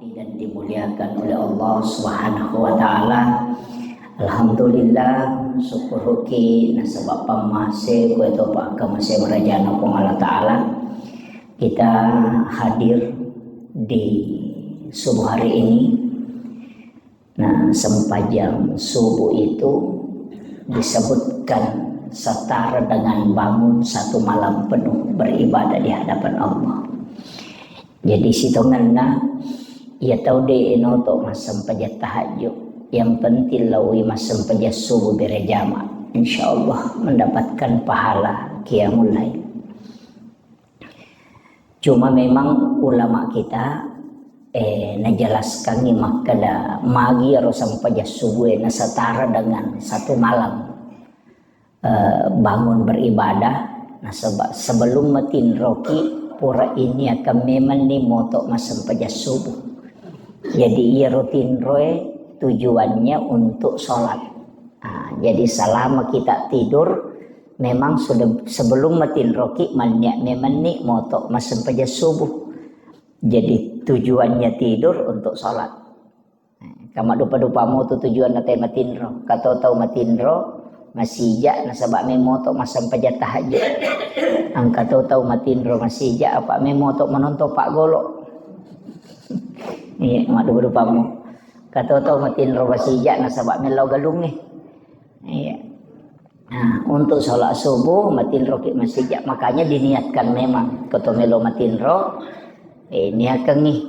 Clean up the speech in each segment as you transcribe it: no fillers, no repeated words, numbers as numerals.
dirahmati dan dimuliakan oleh Allah Subhanahu Wa Ta'ala. Alhamdulillah, syukur hoki nasabab pamase ko ito pa kamase merajana po Allah Ta'ala. Kita hadir di subuh hari ini. Nah, sempajang subuh itu disebutkan setara dengan bangun satu malam penuh beribadah di hadapan Allah. Jadi sitonganna ia tahu de enoto masam paja tahajud yang penting lawi masam paja subuh berjamaah, insyaallah mendapatkan pahala qiyamul lail. Cuma memang ulama kita najelaskan ni makada magi harus sampai subuh na setara dengan satu malam bangun beribadah. Nah sebelum matin roki pura ini akan memang ni moto masam paja subuh. Jadi ia rutin roe tujuannya untuk sholat. Nah, jadi selama kita tidur memang sudah sebelum matin roki memang ni moto masam paja subuh. Jadi tujuannya tidur untuk sholat. Kama dupa-dupa mo tu tujuan na tayo matinro. Kataw matinro masija nasabak may moto masam paja tahajud. Ang kataw matinro masija apa may moto menonto pak golo. Iya, kama dupa-dupa mo. Kataw matinro masija nasabak may law galung ni. Iya. Nah, untuk sholat subuh matinro ki masija, makanya diniatkan memang kotomelo matinro. Ini akan nih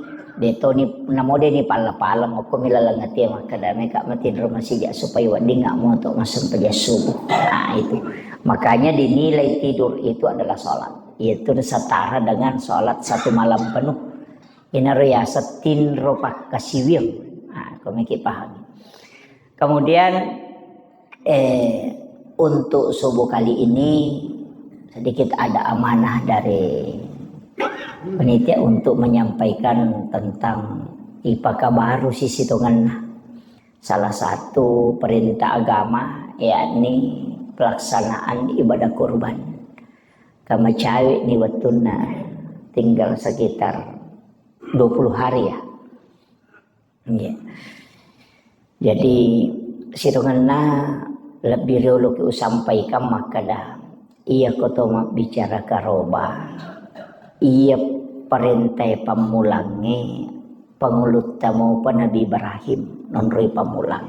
deto ni namode ni pala-pala mo ko milalangati makada mereka matinro masija supaya wadi nggak mau untuk masuk paja subuh. Nah itu makanya dinilai tidur itu adalah sholat, itu setara dengan sholat satu malam penuh. Ini riasat tinro pak kasiwil. Nah kau mikir paham. Kemudian untuk subuh kali ini sedikit ada amanah dari panitia untuk menyampaikan tentang ipaka baru sisi tongan salah satu perintah agama, yakni pelaksanaan ibadah kurban. Kama cawik ni watuna tinggal sekitar 20 hari ya. Yeah. Jadi sitonganna lebih dulu sampaikan makada ia kotoma bicara karoba. Ia perintah pamulangi pengulut tamu Nabi Ibrahim nonroi pamulang.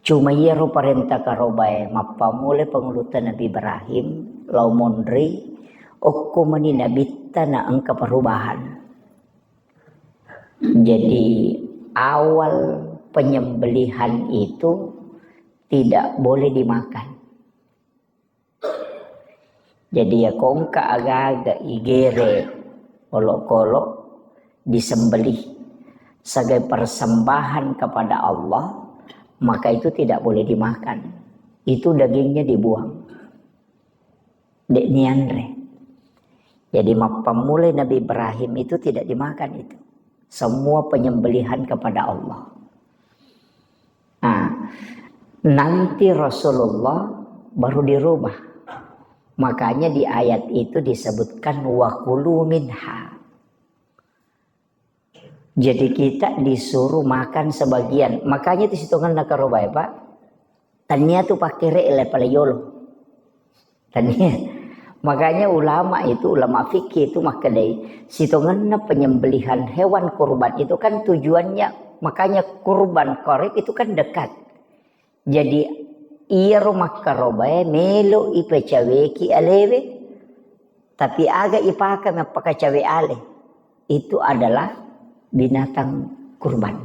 Cuma ia ro perintah karobae mapamule pengulutan Nabi Ibrahim lau monri okko mani nabi tanah angka perubahan. Jadi awal penyembelihan itu tidak boleh dimakan. Jadi ya kongka agak-agak igere kolok-kolok disembelih sebagai persembahan kepada Allah, maka itu tidak boleh dimakan. Itu dagingnya dibuang. Dek niandre. Jadi pemulai Nabi Ibrahim itu tidak dimakan itu. Semua penyembelihan kepada Allah. Nah, nanti Rasulullah baru dirubah. Makanya di ayat itu disebutkan wakulu minha. Jadi kita disuruh makan sebagian. Makanya di situ kan nakaroba ya Pak. Tanya tuh pakai rele palayolo. Tanya. Makanya ulama fikih itu makadai. Sitongan penyembelihan hewan kurban itu kan tujuannya. Makanya kurban korek itu kan dekat. Jadi iya rumah karoba melo ipa cawe ki alewe tapi agak ipaka mapaka cawe ale itu adalah binatang kurban.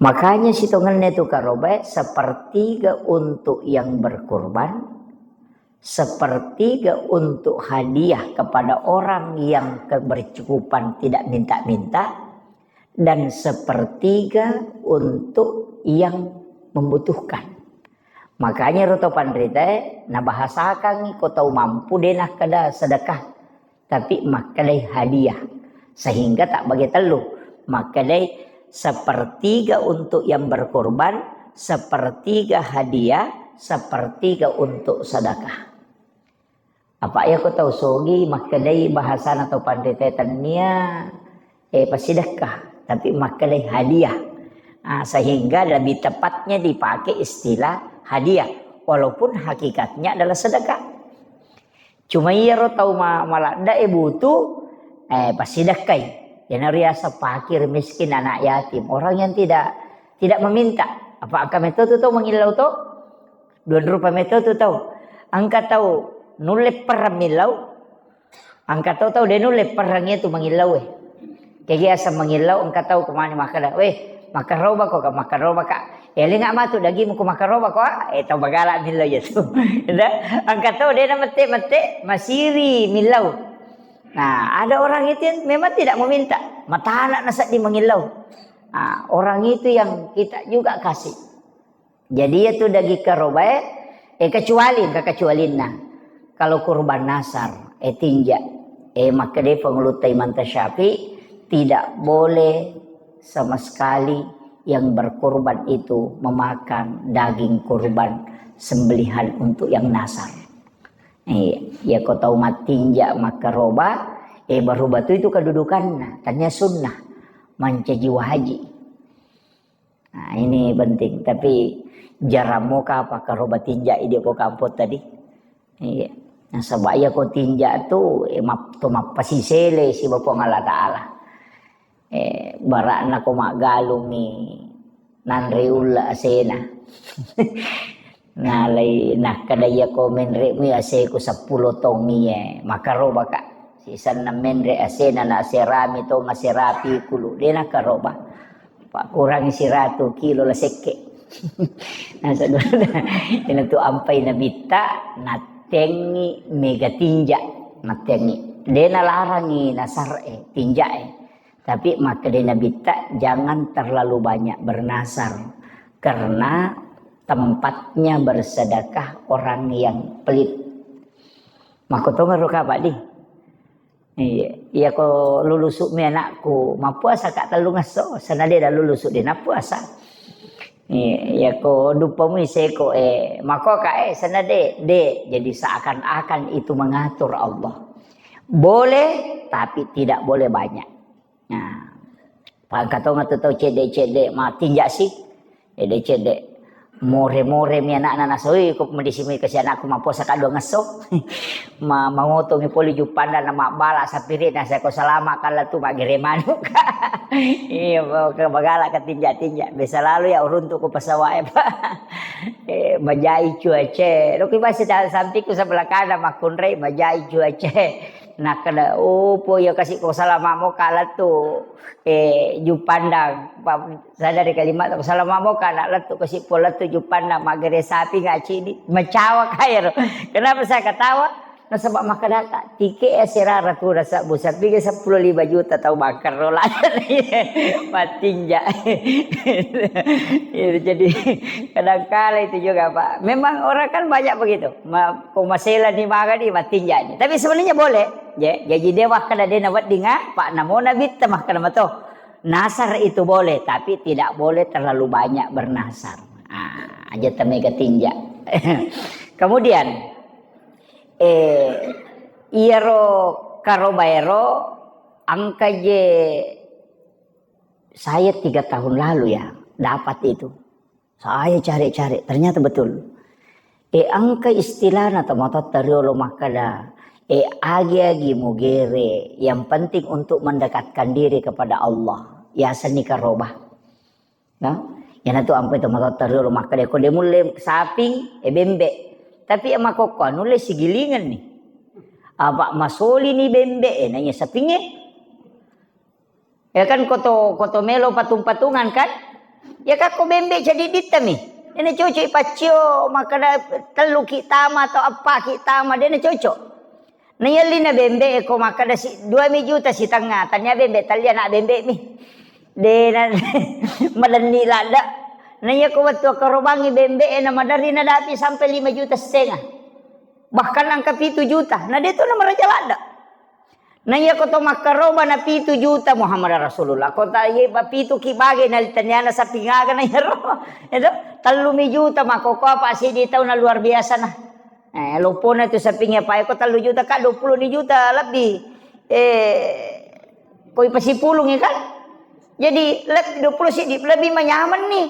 Makanya sitongannya itu karoba sepertiga untuk yang berkurban, sepertiga untuk hadiah kepada orang yang kebercukupan tidak minta-minta, dan sepertiga untuk yang membutuhkan. Makanya roto pandrita na bahasakan kau tahu mampu denah kada sedekah tapi makalai hadiah sehingga tak bagi telu makalai sepertiga untuk yang berkorban, sepertiga hadiah, sepertiga untuk sedekah. Apa ya kau tahu sogi makalai bahasan atau pandrita tania pasedekah, tapi makalai hadiah. Sehingga lebih tepatnya dipakai istilah hadiah, walaupun hakikatnya adalah sedekah. Cuma ia tahu malah ndak butuh pasedekah. Jangan riasa fakir, miskin, anak yatim, orang yang tidak meminta. Apa angka metode tu mengilau tu? Dua rupa metode tahu. Angka tahu nulis perang milau. Angka tahu dia nulis perangnya tu mengilau Kayak asam mengilau, angka tahu kemana makan. MAKKOROBA kok MAKKOROBA kak. Ele ngak matu dagi muku MAKKOROBA kok. Tahu bagala milau je tu. Angka tahu dia nak mete masiri milau. Nah, ada orang itu yang memang tidak meminta. Mata anak nasak di mengilau. Orang itu yang kita juga kasih. Jadi itu dagi karoba kecuali nah. Kalau kurban nasar tinja maka dia pengelutai manta syafi tidak boleh sama sekali yang berkurban itu memakan daging kurban sembelihan untuk yang nasar. Ya kau tahu matinja MAKKOROBA berubah itu kedudukannya tanya sunnah mencaji haji. Nah ini penting. Tapi jarang muka apa karoba tinja ide kau kamput tadi. Iya. Nah sebab ya kau tinja tu pasisele si Bapa Allah Ta'ala. Barakna ko magalumi nanreula asena. Nalay nakadaya ko menre mi ase ko 10 tong miye MAKKOROBA ka. Sisan na menre asena na serami to maserapi kulu. Dia NAKKOROBA. Pak kurang isi 100 kilo la seke. Nah saudara ini tu ampai na bita natengi mega tinja natengi. Dia nalarangi nasar tinja Tapi maka dia bita jangan terlalu banyak bernasar karena tempatnya bersedekah orang yang pelit. Maka tu ngeruka Pak di. Iya ko lulusuk mi anakku, mapuasa kak telu ngaso, sana dia dah lulusuk dia nak puasa. Iya ko dupa mi seko maka kak sana de. Jadi seakan-akan itu mengatur Allah. Boleh tapi tidak boleh banyak. Nah, pak kata ngatu tahu cedek tinjak sih, cedek more mi anak soi ko medisimi kasi anakku mapuasa kadua ngaso. Mangoto mi poli jupanda nama bala sapiri na ko Selamat kala tu magiremanu ka. Iya ke bagala ka tinjak. Bisa lalu ya uruntu ko pasawae pa. Majai cuace. Roki masih sampai ku sebelah kanan makunrei majai cuace. Nak kada po ya kasih ko Selamat mo kala tu jupanda sadari kalimat ko Selamat mo kala latu kasih pola tu jupanda magere sapi ngaci di macawa kairo. Kenapa saya ketawa? Nah sebab makadaka tike serara tu rasa busat bigi 15 juta tahu bakar rola patinja. Jadi kadang-kala itu juga Pak. Memang orang kan banyak begitu. Kumasela di maga di matinjanya. Tapi sebenarnya boleh. Jadi dewa kada dia nawat dinga Pak namo nabi temah kada mato. Nasar itu boleh tapi tidak boleh terlalu banyak bernasar. Aja temega tinja. Kemudian iero karobaero angka je saya 3 tahun lalu ya dapat itu. Saya cari-cari ternyata betul. Angka istilah atau mata teriolo makada agi mugere yang penting untuk mendekatkan diri kepada Allah. Ya seni karoba. Nah, yang itu ampai itu mata teriolo makada ko demule sapi bembe. Tapi makoko nulis sigilingan nih. Apa masoli ni bembe nanya sapinge. Ya kan koto melo patung-patungan kan? Ya kako bembe jadi ditami. Ini cocok pacio maka telu kitama atau apa kitama dia cocok. Nayali na bembe ko maka da 2 juta si tengah tanya bembe talia nak bembe mi. De na madani lada. Naya ko waktu karobangi bembe na madari na dati sampai 5,5 juta. Bahkan angka 7 juta. Nah dia tu na maraja lada. Naya ko to MAKKOROBA na 7 juta Muhammad Rasulullah. Ko tayo pitu kibage na litanya na sa pingaga na yaro. Ito 3 juta makoko pa si di tahu na luar biasa na. Lupo na ito sa pinga pa ko 3 juta ka 20 juta lebih. koi pasi pulung ya kan. Jadi 20 sidi lebih menyaman nih.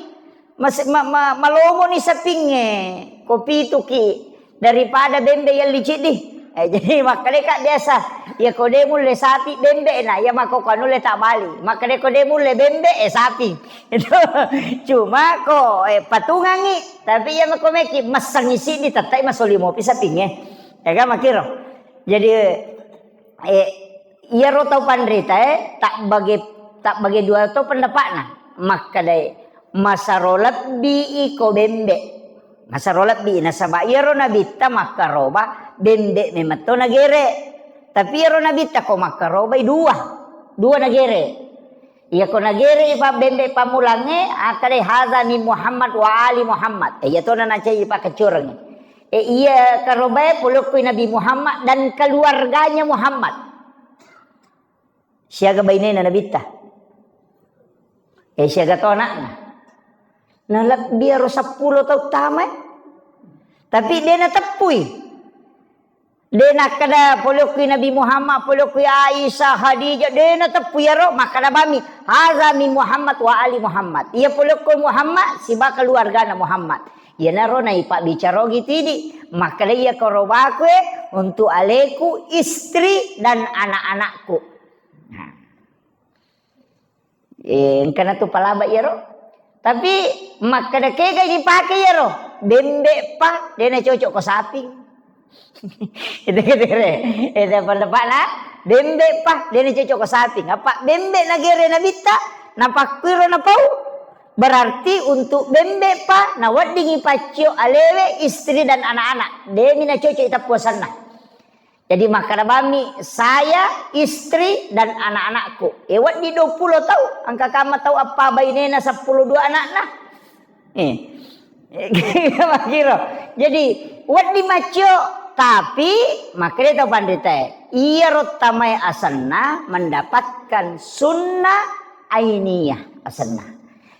Malomo nih sapingnya kopi itu ki daripada bembe yang licit di. Jadi makanya kak biasa ya kode mulai sapi bembe nah ya mako kanu le tak bali makanya kode mulai bembe sapi itu cuma kok patungangi tapi ya mako meki masang isi di tatai masolimo pisa pingnya ya kan makiro jadi iya ro tau pandrita tak bagi dua tau pendapat nah makanya masarolat bi ko bembe masarolat bi nasaba iya ro nabita makkaroba bembe memato nagere tapi ero nabita ko makkaroba dua nagere iya ko nagere ipa bembe pamulange akare hadza min Muhammad wa ali Muhammad iya to na nace ipa kecurang iya karoba puluk ko Nabi Muhammad dan keluarganya Muhammad siaga bainena nabita siaga to anakna nalak dia ro 10 tau tama tapi dia na tepui dia nak kada polok Nabi Muhammad polok Aisyah Khadijah dia na tepui ro makana bami hadza min Muhammad wa ali Muhammad ia polok Muhammad siba keluarga na Muhammad ia na ro na ipa bicara gitidi makana ia korobaku untuk aleku istri dan anak-anakku kana tu palaba ia ro tapi makada kega dipakai ya roh bembe pa dia na cocok ko sapi itu pendapat na bembe pa dia na cocok ko sapi apa bembe na gere na bita na pakwiro na pau berarti untuk bembe pa na wadingi pacio alewe istri dan anak-anak dia mina cocok ita puasan na jadi makana bami saya istri dan anak-anakku wat di 20 tahu angka kama tahu apa bainena 12 anak-anak makiro jadi wat di macio tapi makanya tahu pandita ia rotamai asanna mendapatkan sunnah ainiyah asanna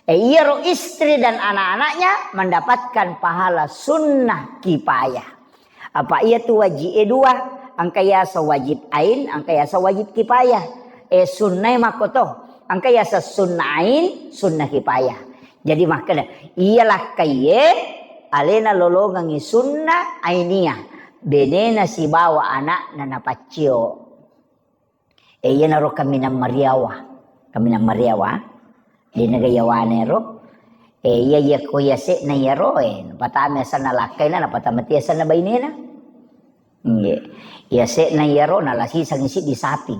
ia ro istri dan anak-anaknya mendapatkan pahala sunnah kifayah apa ia tu wajib dua angka yasa wajib ain angka yasa wajib kifayah sunnah makoto angka yasa sunnah ain sunnah kifayah jadi makanya iyalah kaye alena lolongangi sunnah ainiyah benena si bawa anak na napacio iya naro kami na mariawa di nagayawane ro iya ko yase na yaro patame sa nalakay na napatamatia sa nabainena ya se na yaro nalasi sang isi di sapi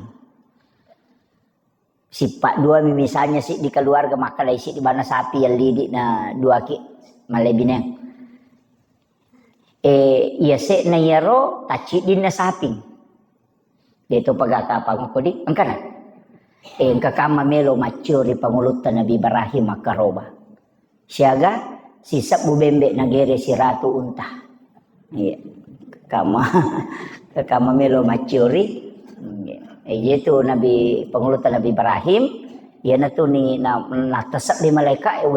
si pak dua misalnya si di keluarga maka isi di mana sapi yang lidik na dua ki malebineng ya se na yaro taci din na sapi dito pagaka pangkodi angkana engkakama melo macuri pangulutan Nabi Ibrahim MAKKOROBA siaga sisa bubembe nagere si ratu unta kama melo macuri itu Nabi pengulutan Nabi Ibrahim ya na tu ni na tasab di malaikat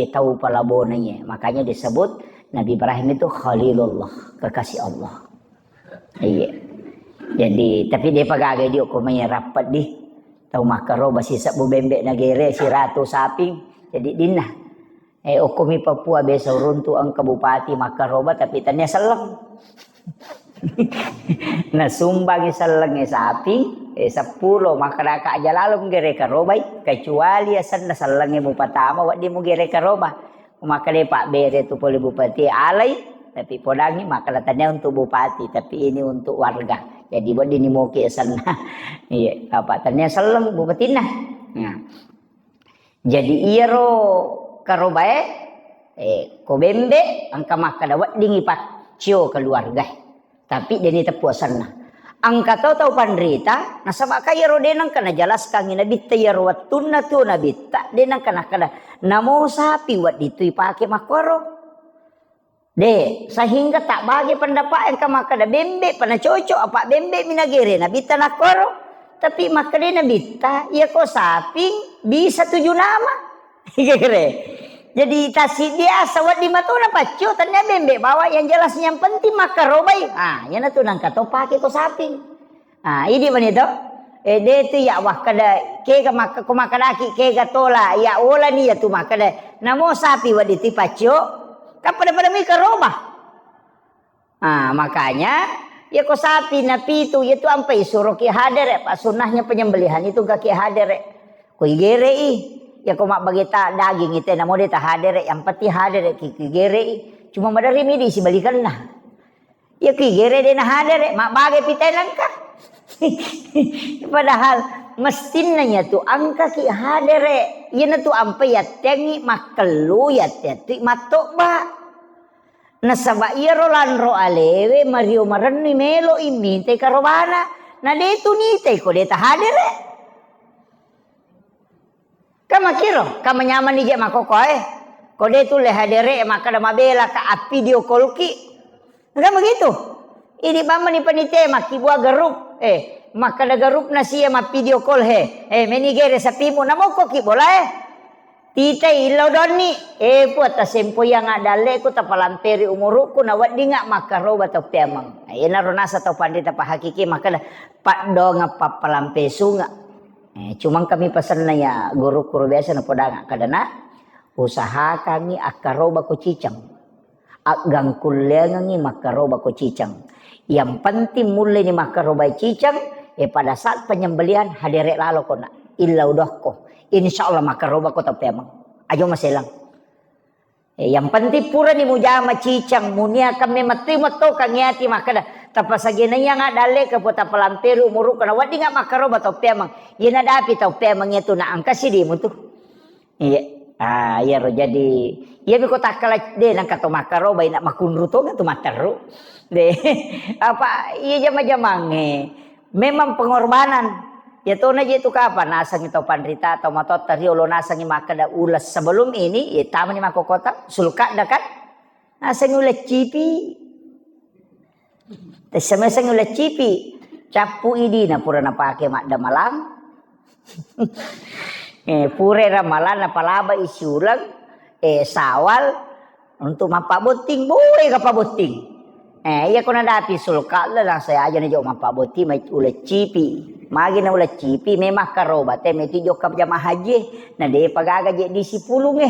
tahu palabonanya makanya disebut Nabi Ibrahim itu Khalilullah kekasih Allah jadi tapi dia pagagay dia ko may rapat di tahu MAKKOROBA sisa bubembe nagere si ratu saping jadi dinah okumi Papua besa runtu ang kabupati MAKKOROBA tapi tanya selang na sumbang isalang sapi 10 makaraka aja lalu gere karoba kecuali asan na salang mo patama wa di mo gere karoba makale Pak Bere tu poli bupati alay tapi podangi makalatannya untuk bupati tapi ini untuk warga jadi buat dini mo ki asan na iya apa tanya salang bupati na jadi iro karoba kobembe angka makadawat dingi pacio keluarga tapi deni tepuasan na angka tahu pandrita nasaba kaya ro denang kana jelaskan nabi tayar watunna tu nabi tak denang kana namo sapi wat ditu ipake makoro sehingga tak bagi pendapat yang kama kada bembe pana cocok apa bembe minagere nabi tanakoro tapi makade nabi ta ya ko sapi bisa 7 nama gere jadi tasi biasa wat di matuna pacu tanya bembe bawa yang jelas yang penting MAKKOROBA yan na tu nang kato pake ko sapi ini man ito de tu ya wah kada kega maka ko makadaki kega tola ya ola ni ya tu makada namo sapi wa ditipacio kapada pada mi karoba. Makanya ya ko sapi na pitu itu ampai suruh ki hadir pak sunnahnya penyembelihan itu gak ki hadir ko igere ya ko mak bagita daging itu namo de ta hadir yang peti hadir ki igere cuma madari mi di sibalikan nah ya ki igere de na hadir mak bage pitai langka. Padahal mestinya tu angka ki hadere ina tu ampe ya tengi makelu ya teti matok ba nasaba iya rolan ro alewe mario marani melo imi te karobana na de tu ni te ko de ta hadere kama kiro kama nyaman ni je makoko ko de tu le hadere maka da mabela ka video call ki kan begitu ini bama ni panite makibua garup maka da garup na siya ma video call menigere sa pimo na mo ko ki bola tita ilaw doni puat ta sempo yang adale ko ta palamperi umuruku na wadi nga makaroba ta piamang ina ronasa ta pandita pa hakiki maka da paddo nga papalampesu nga cuma kami pesan na ya guru biasa na podanga kadana usaha kami akaroba ko cicang agang kulengangi makaroba ko cicang yang penting mulai ni makaroba cicang pada saat penyembelihan hadirek lalu kona illa udah ko insyaallah makaroba ko tapi emang ajo maselang yang penting pura ni mujama cicang munia kami mati mato kangiati makada tapasagina yang adale ke pota pelamperu umuru kana wadi nga makaroba tapi emang ina dapi tapi emang itu na angka sidi mutu ya jadi ya mi kota kala de nang kato makaroba ina makunruto nga tu mataru de apa iya jama-jamange memang pengorbanan ya to na itu kapan nasang ito pandrita atau matot tariolo nasang makada ulas sebelum ini ya taman ni makokota sulka dakat nasang ulas cipi tesemesang ulas cipi capu idi na pura na pake mak damalang pure ramalan na palaba isi ulang sawal untuk mapaboting boleh kapaboting iya ko na dati sulka lang saya aja na jo mapaboti may ulat cipi magi na ulat cipi memang karoba te may tijo kap jama haji na de pagagaje di sipulung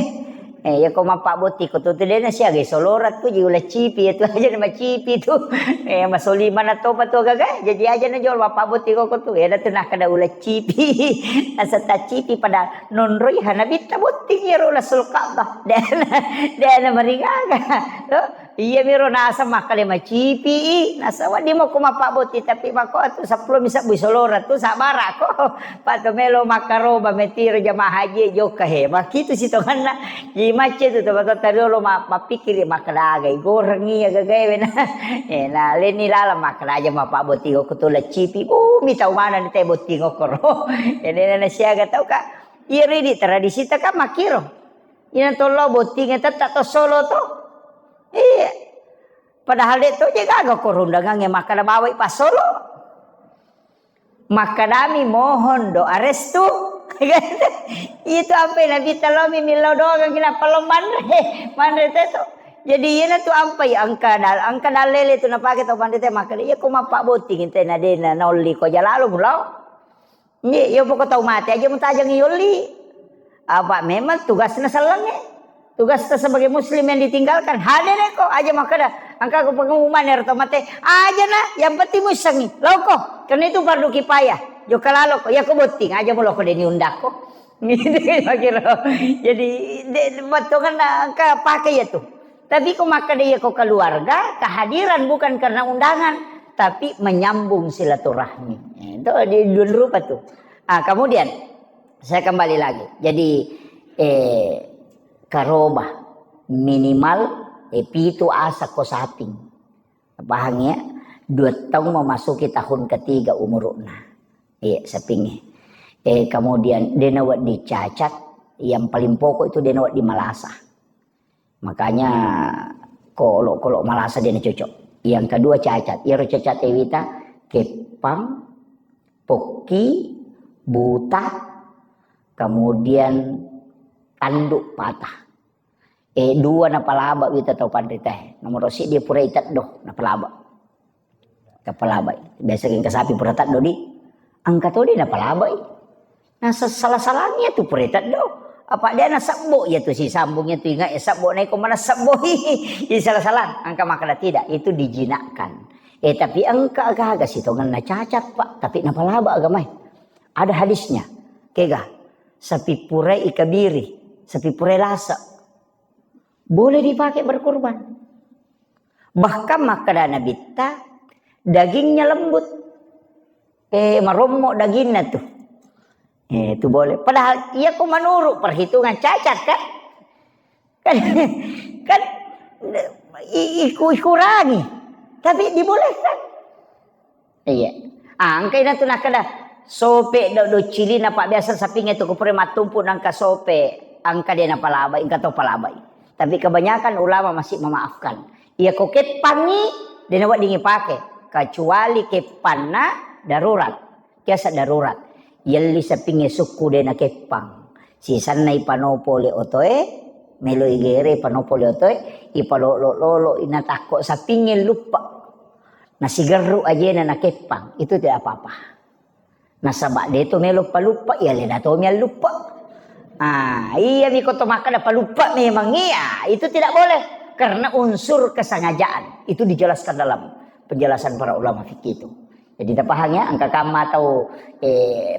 iya ko mapaboti ko to tede na siya solorat ko ji ulat cipi itu aja na cipi tu masoliman na to pato gaga jadi aja na jo mapaboti ko tu ya na tunah kada ulat cipi asa ta cipi pada nonroy hanabit taboting ya ulat sulka dah dan maringaga iya miro nasa makale macipi nasa wadi mo kumapaboti tapi mako atu saplo misa busolora tu sabara ko pato melo makaroba metiro jamaah haji jo kahe makitu sitonganna di mace tu to tariolo mapikiri makalagai gorengi agagawe na na leni lala makala aja mapaboti ko kutula cipi mita umana ni teboti ngokoro ene na siaga tau ka iri di tradisi ta ka makiro ina tolo boti ngeta to solo to iya, padahal itu juga agak korundangan yang makada bawa pas solo. Makadami mohon doa restu. Itu apa Nabi talomi milau doa kena palom manre itu. Jadi ini tuh apa ya angka dalele itu napake tau pandite makada iya kuma pak boting ente nadena noli ko jalalu mulau. Ni yo pokok tau mati aja mutajang yoli. Apa memang tugasnya selenge. Tugas kita sebagai muslim yang ditinggalkan hadir kok aja makada angka ko pengumuman ya mate aja nah yang penting musangi loko karena itu fardu kifayah jo kalalo ko ya ko boting aja mulo ko deni undak ko gitu kira jadi betul kan angka pakai ya tuh tapi ko makada ya ko keluarga kehadiran bukan karena undangan tapi menyambung silaturahmi itu di dua rupa tuh kemudian saya kembali lagi jadi karoba minimal pitu asa ko saping pahangnya 2 tahun memasuki tahun ketiga umurna sapingnya kemudian denawat dicacat yang paling pokok itu denawat di Malasa makanya kolok Malasa dia cocok yang kedua cacat iro cacat ewita kepang poki buta kemudian tanduk patah dua na palaba wita tau pandrita nomor si dia pura itat doh na palaba kapalaba biasa king kasapi pura tat do di angka tu dia napalabai. Nah salah-salahnya tu peretat do. Apa dia nak sabuk ya tu si sambungnya tu ingat ya sabuk naik ke mana sabuk. Ini salah-salah. Angka makna tidak itu dijinakkan. Tapi angka agak situ ngana cacat pak. Tapi napalaba agama. Ada hadisnya. Kega. Sapi purai ikabiri. Sapi purai lasa. Boleh dipakai berkurban. Bahkan makanan nabita dagingnya lembut. Maromok dagingnya tuh. Itu boleh. Padahal ia kok menurut perhitungan cacat kan? Kan ikurangi. Tapi dibolehkan. Iya. Angka ini tuh nak kada sope do cili napak biasa sapinya tu kupure matumpu nangka sope. Angka dia napa labai, angka to palabai. Tapi kebanyakan ulama masih memaafkan. Ia kok kepangi dia nak dingin pakai. Kecuali kepanna darurat. Kiasa darurat. Yalli sapinge suku de na kepang si sanai panopole otoe meloi gere panopole otoe ipalolo ina takok sapinge lupa na sigaru aja na kepang itu tidak apa-apa na sabak de to melo palupa ya le na to lupa iya mi koto maka da palupa memang iya itu tidak boleh karena unsur kesengajaan itu dijelaskan dalam penjelasan para ulama fikih itu. Jadi tak pahamnya angka kama tahu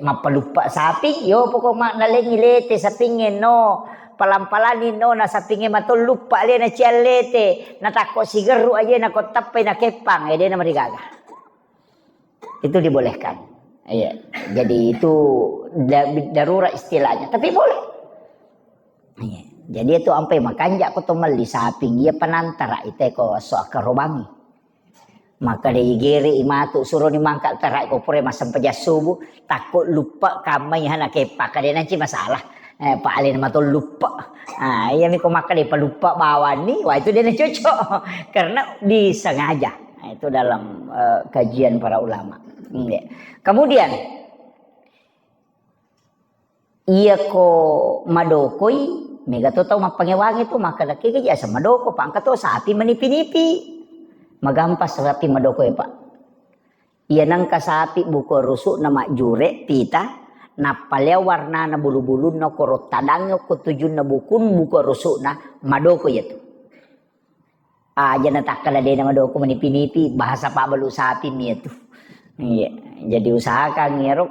mapalupa sapi yo pokok mak nalengi lete sapingin no palam-palani no na sapingin matol lupa le na cialete na takok sigaru aja na kotapai na kepang dia na marigaga. Itu dibolehkan. Iya. Jadi itu darurat istilahnya tapi boleh. Iya. Jadi itu ampai makanja ko tomali saping ia panantara ite ko so akarobangi. Maka dia igere imatu suruh dimangkat terak ko pure masam pejas subuh takut lupa kamai hana kepak dia nanti masalah pak alin matul lupa iya mi ko maka dia pelupa bawa ni wah itu dia nak cocok karena disengaja itu dalam kajian para ulama. Kemudian iya ko madokoi mega to tahu mapangewangi tu maka laki ke jasa madoko pangkat to sapi menipi-nipi magampas sapi madoko ya pak. Iya nangka sapi buko rusuk nama jure pita napalea warna na bulu-bulu na korot tadangnya kutujun na bukun buko rusuk na madoko ya tu. Aja na takala dia na madoko menipi-nipi bahasa pak balu sapi mi tu. Iya, jadi usahakan ngero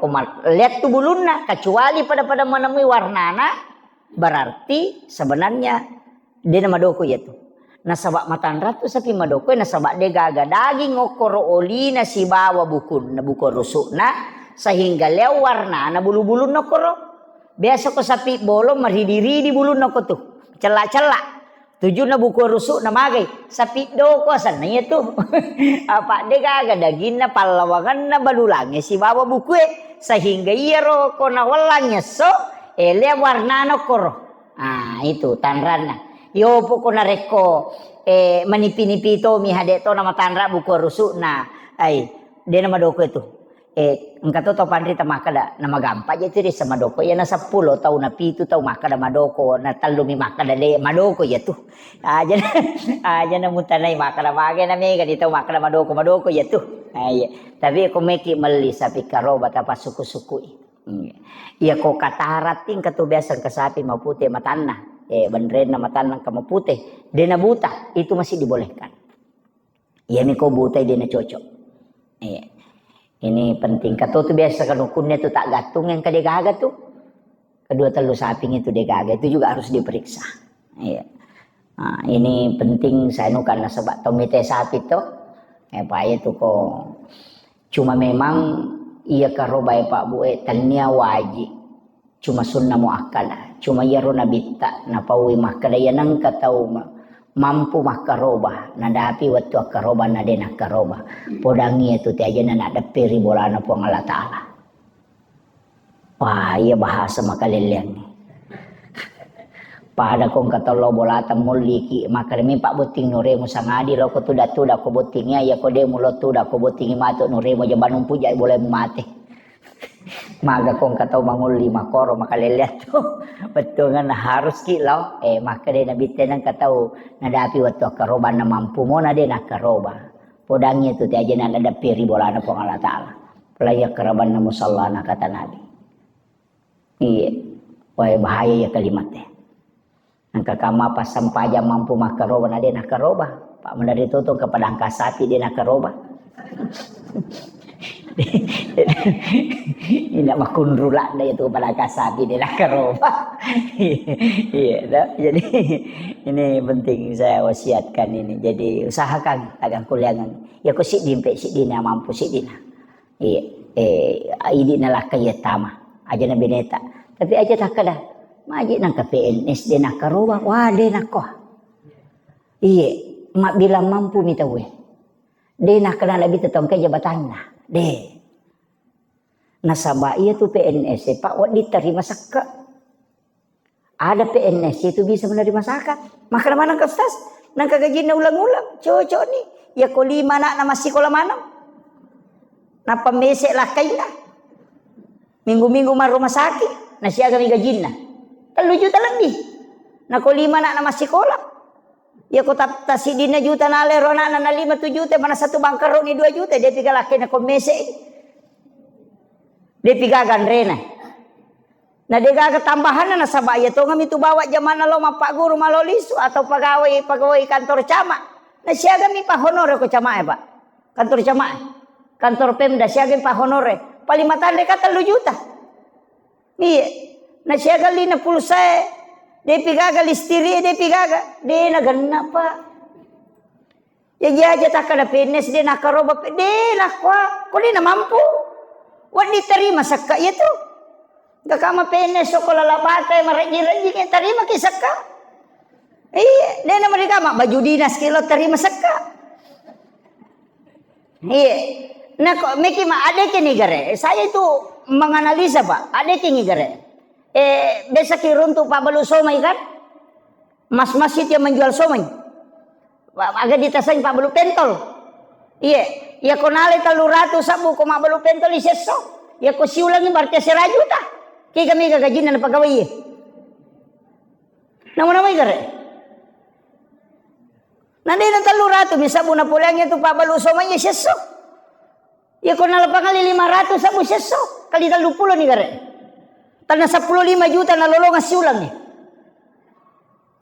lihat tu buluna kecuali pada menemui warnana berarti sebenarnya dia na madoko ya tu. Nasabak matan ratu sapi madoko nasabak de gaga daging okoro oli na si bawa bukun na buko rusuk na sehingga leo warna na bulu-bulu na koro biasa ko sapi bolo maridi di bulu na ko tu celak-celak tujuh na buko rusuk na magay sapi do ko sana itu apa de gaga daging na palawangan na balulangnya si bawa buku sehingga iro ko na walangnya so le warna na koro itu tanrana. Yo poko na reko manipi-nipi to mi hade to nama tanra buku rusuk na ai dia nama doko itu engka to pandri ta makada nama gampa je itu sama doko ya na 10 tahun na pitu tahu makada madoko na tallu mi makada le madoko ya tu aja na mutanai makada bage na mega di tahu makada madoko ya tu tapi ko meki meli sapi karoba ta suku-suku iya ko katarating katu biasa ke sapi mapute matanna bandren nama tanang kamu putih dena buta itu masih dibolehkan. Iya nih kau buta dena cocok. Ini penting. Kata tu biasa kan hukumnya tu tak gatung yang kade gaga tu. Kedua telu sapinya itu dia gaga itu juga harus diperiksa. Nah, ini penting saya nukan sebab tomite sapi tu. Pak itu kok cuma memang ia karoba Pak Bu tania wajib. Cuma sunnah muakkada cuma yaro nabita napawi makadaya nang katau mampu makaroba nadapi waktu akaroba nadena karoba podangi itu tiaja na ada peri bolana po Allah Ta'ala. Wah iya bahasa makalilian nih pada kong kata lo bolata muliki makaremi pak buting nuremu sangadi lo ko tuda ko butingnya ya ko demu lo tuda ko butingi matu nuremu jabanung puja boleh mati maga kong katau manguli makoro makaleliat tu betul kan harus kilau maka dia nabi tenang katau nadapi waktu akaroba na mampu mo na dia nakaroba podangnya tu tiaja na ada peri bolana pong Allah Ta'ala Layak keraban musallana kata Nabi. Iya, wah bahaya ya kalimatnya. Angka kama pas sampai aja mampu makkaroba nade nakkaroba. Pak menari tutung kepada angka sapi dia nakkaroba. Tidak makundrula dia itu kepada angka sapi dia nakkaroba. Iya, jadi ini penting saya wasiatkan ini. Jadi usahakan agar kuliahan. Ya ku sidimpe sidina mampu sidina. Iya, ini nalah kayatama aja na bineta. Tapi aja tak kada maji nang ka PNS de nakkaroba wah de nakoh. Iya, mak bilang mampu mita we. De nakana lebih tetong ke jabatanna. De. Nasaba iya tuh PNS Pak wak diterima sakka. Ada PNS itu bisa menerima zakat. Maka mana ka Ustaz? Nang kagajina ulang-ulang. Cocok nih. Ya ko 5 anak na masih kola mana? Napa mesek lah kaina. Minggu-minggu mar rumah sakit. Na siaga mi gajina. 3 juta lebih. Na ko 5 anak na masih kola. Ya ko tasidina juta na ale rona na 5 juta mana satu bangkar ni 2 juta dia tiga laki na ko mesek. Dia tiga gandrena. Nah dia gak tambahan na sabaya to ngami tu bawa zaman lo ma Pak Guru malolisu atau pegawai kantor camat. Nah siaga mi pa honor ko camat Pak. Kantor camat. Kantor Pemda siaga pa honore. Paling matande kata 3 juta. Iya. Nah siaga lina pulsa. Dia pigaga listiri dia pigaga. Dia na ganna Pak. Ya aja tak kada PNS dia nakkaroba. Dia nakwa. Ko dia na mampu. Wan diterima sakka itu. Gak kama PNS sekolah lapate marajin-rajin yang terima ki sakka. Iya, dia na mereka mak baju dinas kilo terima sakka. Iya. Nah kok miki mak ada kini gare. Saya itu menganalisa Pak. Ada kini gare. Besok runtuh Pak balu somai kan? Mas-mas itu yang menjual somai. Agak ditasain Pak balu pentol. Iya. Ya konale 300 sabu ko mak balu pentol iseso. Ya ko siulangi berarti 1 juta. Kaya kami gagajinan na pagawai. Nama-nama gare. Nanti na 300 bisa bu na pulangnya tu Pak balu somai iseso. Ya ko nalapangali 500 sabu iseso. Kali 30 ni gare. Tanah 15 juta na lolongan siulang ni.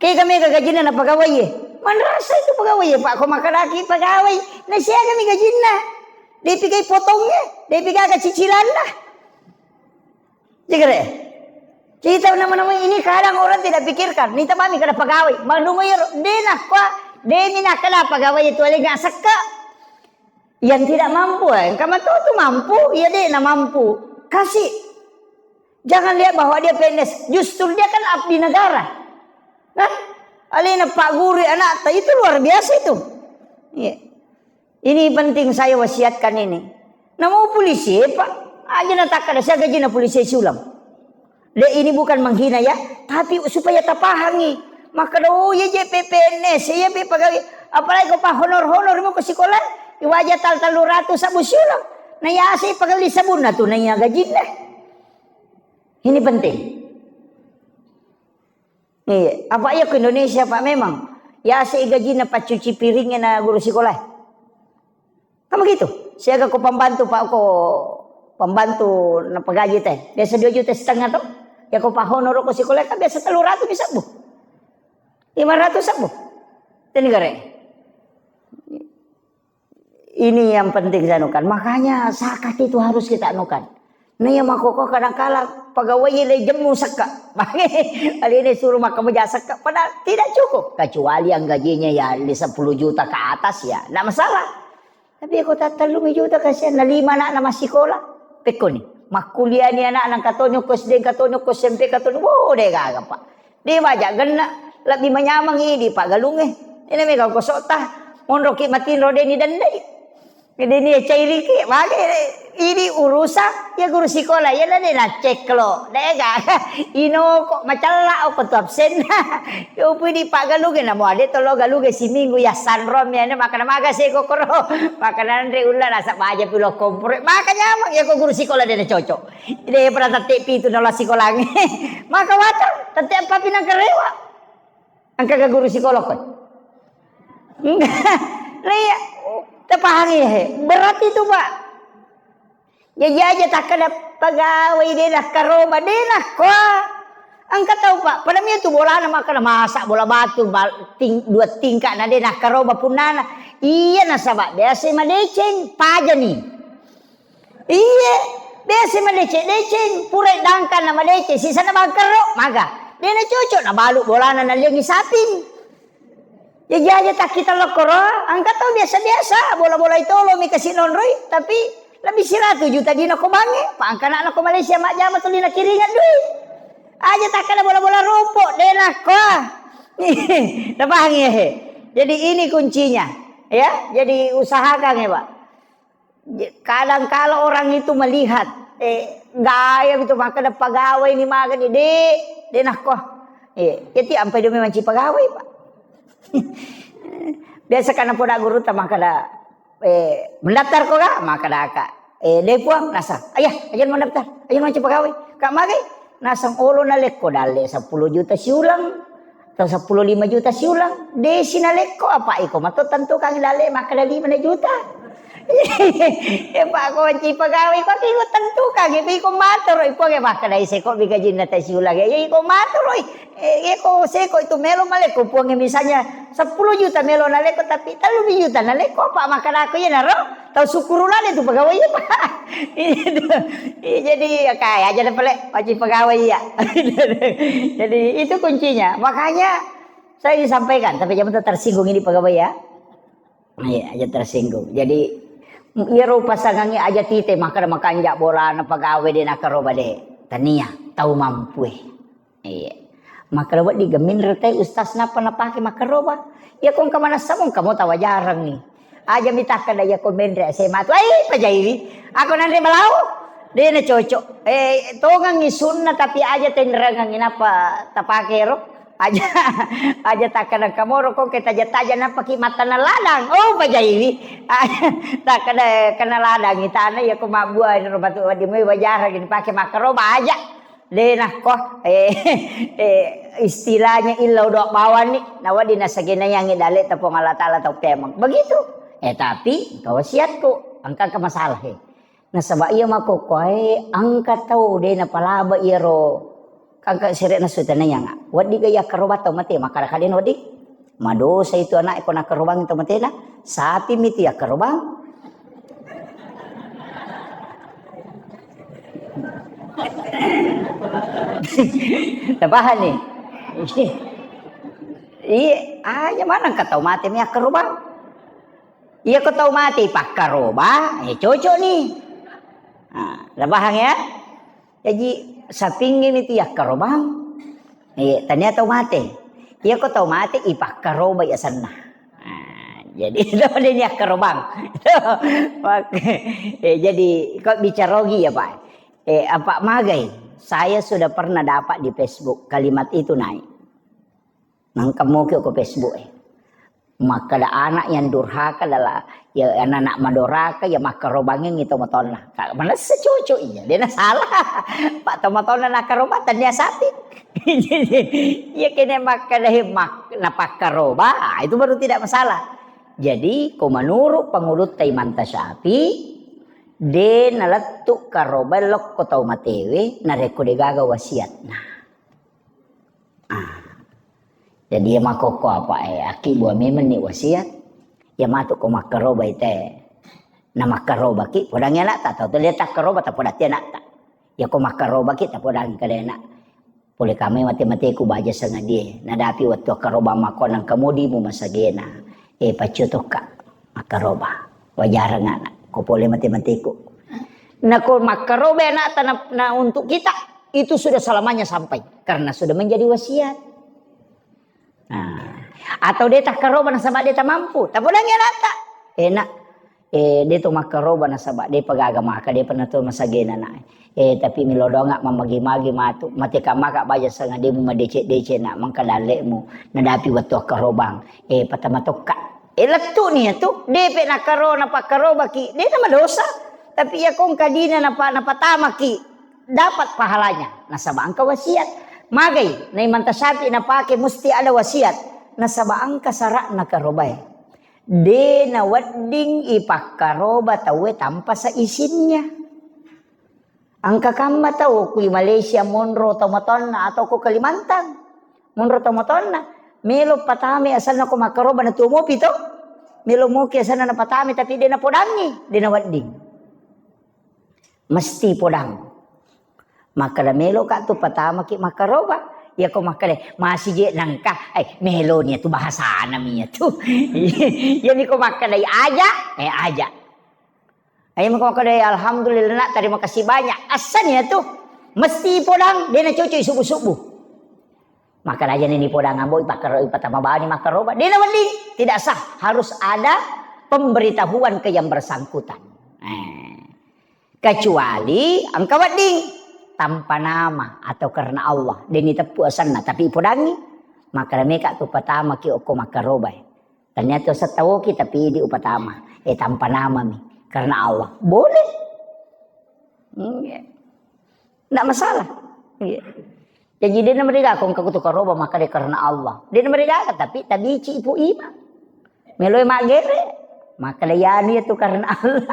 Kaya kami gagajinan na pagawai. Manrasa itu pegawai Pak. Kau makan pegawai. Nah siya kami gajina. Dia pikai potongnya. Dia pikai cicilan lah. Jadi cerita nama-nama ini kadang orang tidak pikirkan. Nita mami kada pegawai. Malungoy dia nak kuah. Dia minat kada pegawai itu oleh gak seka. Yang tidak mampu. Kamu tuh mampu. Ya dia nak mampu. Kasih. Jangan lihat bahwa dia PNS. Justru dia kan abdi negara. Kan? Alina Pak Guru anak itu luar biasa itu. Ya. Ini penting saya wasiatkan ini. Nama polisi Pak, aja nak ada saya gaji na polisi sulam. Dia ini bukan menghina ya, tapi supaya tak pahami. Maka do ya JPPNS, ya pegawai. Apalagi kau Pak honor mau ke sekolah, iwaja 300 sabu sulam. Nah ya saya pegawai sabun na tu nanya gaji na. Ini penting. Iya, apa ya ke Indonesia Pak memang. Ya saya gaji na Pak cuci piringnya na guru sekolah. Kamu gitu. Saya aku pembantu Pak ko pembantu na pagaji teh. Biasa 2,5 juta tuh. Ya ko Pak honor ko sekolah kan biasa 300 bisa bu. 500 sabu. Ini gare. Ini yang penting saya anukan. Makanya zakat itu harus kita anukan. Nah yang makoko kadang-kala pegawai le jemu seka. Kali ini suruh makan meja seka. Padahal tidak cukup. Kecuali yang gajinya ya 10 juta ke atas ya. Tidak masalah. Tapi aku tak 3 juta kasihan. Na 5 anak na masih sekolah. Peko ni. Mak kuliah ni anak katonyo ko SD katonyo ko SMP katonyo. Oh deh kagak Pak. Dia baca gena. Lebih menyamang ini Pak galung Ini mereka ko sotah. Monroki matin rode ni dandai. Jadi ini cairi ki, ini urusan ya guru sekolah ya dah nak cek lo, dega, ino kok macam lah aku tu absen, ya upi di Pak galuge nama ada tolo galuge si minggu ya sanrom ya, makan maga sih kok koro, makanan re ulah rasa aja pilo kompor, makanya ya kok guru sekolah dia cocok, dia pernah tetepi itu nolak sekolah, maka wajar, tetep apa pinang kerewa, angka ke guru sekolah kok, enggak, lihat. Terpahami berat itu Pak. Jadi aja tak ada pegawai dia dah karoba dia lah kau. Angkat tahu Pak, pada mi itu bola nama kena masak bola batu dua tingkat na dia nak karoba punana. Iya nasabak biasa mah deceng paja nih. Iya biasa mah deceng pura dangkan nama deceng sisa na bagkaro maga. Dia na cocok na baluk bola na liang sapin. Jadi aja tak kita lokoro, angkat tahu biasa-biasa bola-bola itu lo mi kasih nonroi tapi lebih 100 juta dina ko bange, pa angkana ko Malaysia mak jama tu dina kiringan duit. Aja tak ada bola-bola rumput denah ko. Dah he. Jadi ini kuncinya, ya. Jadi usahakan ya, Pak. Kadang kalau orang itu melihat gaya itu maka ada pegawai ni makan denah ko. Jadi sampai dia memang pegawai, Pak. Biasa kan poda guru tak maka ada mendaftar kok kak maka dah kak lepuang nasa ayah ajan mendaftar ajan macam pegawai kak magai nasang olo na leko dale 10 juta siulang atau 15 juta siulang desi na leko apa iko mato tentu kang dale maka dah 5 juta pak ko macam pegawai kok iko tentu kang iko mator iko ke maka dah seko bigaji na ta siulang ya iko mator iko seko itu melo maleko puang misalnya 10 juta melo na leko tapi 3 juta na leko pak maka aku ya naro tahu syukurulan itu pegawai ya pak. Jadi kayak aja pelek wajib pegawai ya. Jadi itu kuncinya. Makanya saya disampaikan tapi jangan tersinggung ini pegawai ya. Iya aja tersinggung. Jadi iro pasangannya aja tite maka jak bola na pegawai de nak roba de. Tania tahu mampu. Iya. Maka buat digemin retai ustaz napa napake makaroba. Ya kong kemana samong kamu tawa jarang nih. Aja minta kada ya komendra Selamat. Wai pajai. Aku nanti melau. Dia na cocok. Tongang isunna tapi aja tenderangan apa tapake ro. Aja tak kada kamu kok kita taja napa ki mata na ladang. Oh pajai. Tak kada kena ladang itana ya ko mabuai ro batu di mai wajar gini pakai makaroba aja. Denah kok istilahnya ilau dok bawan nih nawa dina sagena yang idale tapong Allah Ta'ala tau temang begitu tapi kau wasiatku angka ke masalah nah sabab iya mako koe angka tau dena palaba iro kangka sirek na sutana yang wadi gaya karobat tau mati maka kadin wadi madosa itu anak ko na karobang tau mati na sapi miti ya karobang Tabahan nih. Iya, mana kau tahu mati mi akaroba? Iya kau tahu mati pak karoba, cocok nih. Tabahan ya. Jadi sapingin itu ya karoba. Tanya tahu mati. Iya kau tahu mati ipak karoba ya sana. Jadi itu dia ya karoba. Jadi kau bicara rogi ya pak. Apa magai? Saya sudah pernah dapat di Facebook kalimat itu naik. Nang kamu ke Facebook Maka ada anak yang durhaka adalah ya anak madoraka ya makarobangin itu matona. Mana secucu iya dia salah. Pak tomatona nakarobatan dia sapi. Ya kena makadahi napakaroba itu baru tidak masalah. Jadi ko menurut pengurut taimanta sapi de nalatuk karoba lok ko tau matewe na rekode gaga wasiat jadi ya makoko apa aki buah memang ni wasiat ya matuk ko makaroba ite na makaroba ki podang yana ta tau dia tak karoba ta podat yana ta ya ko makaroba ki ta podang kadena boleh kami mati-mati ku baja sanga dia nadapi waktu karoba makon nang kamudi mu masagena pacutok ka makaroba wajar ngana ko boleh mati-matiku. Nah ko makaroba na untuk kita itu sudah selamanya sampai karena sudah menjadi wasiat. Atau dia tak karoba na sabak dia tak mampu, tak boleh nata. Enak. Dia tu makaroba na sabak dia pagagama ka dia penatul masagena na. Tapi milodonga mamagi-magi matu mati ka maka baja sanga dia mu madece-dece na mangkadale mu nadapi waktu karobang. Patamatok ka letu nih tu DP nak karo napa karoba ki dia nama dosa tapi ya kong kadina napa tama ki dapat pahalanya nasaba angka wasiat magai nai mantasapi napake mesti ada wasiat nasaba angka sarak na karoba de na wadding ipak karoba tawe tanpa sa isinnya Angka kama tahu ku Malaysia monro tomatonna atau ku Kalimantan monro tomatonna melo patami asal ko MAKKOROBA na tumo pito melo mo ki asal na patami tapi dia na podangi dia na wadding mesti podang maka da melo ka tu patama ki MAKKOROBA ya ko makale masih je nangka melo niya tu bahasa namanya tu yani ko makale aja ay mo makale alhamdulillah terima kasih banyak asalnya tu mesti podang dia na cucuy subuh-subuh maka aja ni podang amboy patama bawa ni MAKKOROBA dia na mending tidak sah harus ada pemberitahuan ke yang bersangkutan kecuali angka wedding tanpa nama atau karena Allah deni tepu asanna tapi podangi maka mereka tu pertama ki oko MAKKOROBA ternyata setahu kita tapi di upatama tanpa nama mi karena Allah boleh enggak masalah jadi dia mereka kong kaku tu karoba maka dia karena Allah dia mereka tapi tabici ipu ima meloi magere maka layani itu karena Allah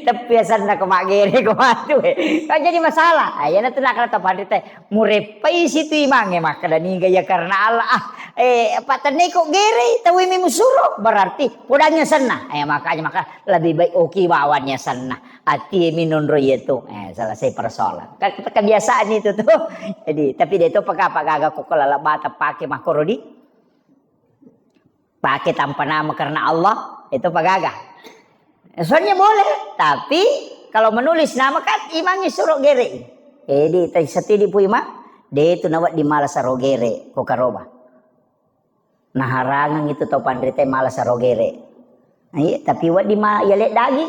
tapi asal nak magere ko atu kan jadi masalah ayana tu nak kata pada teh murepai situ imange maka dani gaya karena Allah patane kok gere tawi mi musuruh berarti podanya sana makanya maka lebih baik oki bawannya sana ati minunro itu selesai persoalan kebiasaan itu tuh jadi tapi dia itu pakai kok kalau bata pakai makorodi pakai tanpa nama karena Allah itu pagagah. Soalnya boleh, tapi kalau menulis nama kan imangnya suruh gere. Di seti di puima, dia itu nawat di malas sarogere ko karoba. Nah harangan itu tau pandrite malas sarogere. Tapi wat di ya lek dagi,